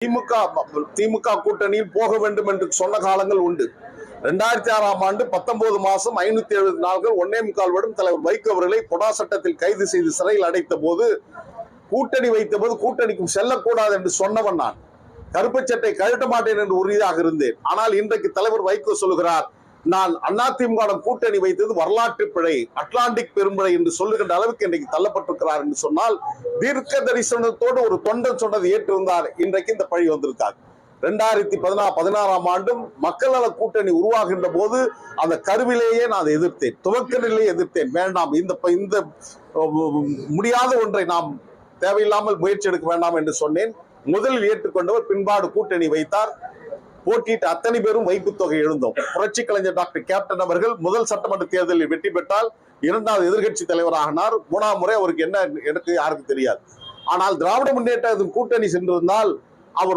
திமுக கூட்டணியில் போக வேண்டும் என்று சொன்ன காலங்கள் உண்டு. 2006ஆம் ஆண்டு 19 மாசம் 570 நாட்கள் 1.25 வருடம் தலைவர் வைகோ அவர்களை கொடா சட்டத்தில் கைது செய்து சிறையில் அடைத்த போது கூட்டணி வைத்த போது கூட்டணிக்கும் செல்லக்கூடாது என்று சொன்னவன் நான். கருப்பு சட்டை கழட்ட மாட்டேன் என்று உறுதியாக இருந்தேன். ஆனால் இன்றைக்கு தலைவர் வைகோ சொல்லுகிறார், நான் அதிமுக கூட்டணி வைத்தது வரலாற்று பிழை, அட்லாண்டிக் பெரும்பிழை என்று சொல்லுகின்ற அளவுக்கு இன்றைக்கு தள்ளப்பட்டிருக்கிறார் என்று சொன்னால், தீர்க்க தரிசனத்தோடு ஒரு தொண்டன் சொன்னதை ஏற்றிருந்தார். இன்றைக்கு இந்த பழி வந்திருக்கார். 2016ஆம் ஆண்டும் மக்கள் நல கூட்டணி உருவாகின்ற போது அந்த கருவிலேயே நான் அதை எதிர்த்தேன், துவக்க நிலையை எதிர்த்தேன். வேண்டாம், இந்த முடியாத ஒன்றை நாம் தேவையில்லாமல் முயற்சி எடுக்க வேண்டாம் என்று சொன்னேன். முதலில் ஏற்றுக்கொண்டவர் பின்பாடு கூட்டணி வைத்தார். போட்டியிட்டு அத்தனை பேரும் வைப்பு தொகை எழுந்தோம். புரட்சி கலைஞர் டாக்டர் கேப்டன் அவர்கள் முதல் சட்டமன்ற தேர்தலில் வெற்றி பெற்றால் 2வது எதிர்கட்சி தலைவராகினார். 3ஆம் முறை அவருக்கு என்ன எனக்கு யாருக்கு தெரியாது. ஆனால் திராவிட முன்னேற்ற கூட்டணி சென்றிருந்தால்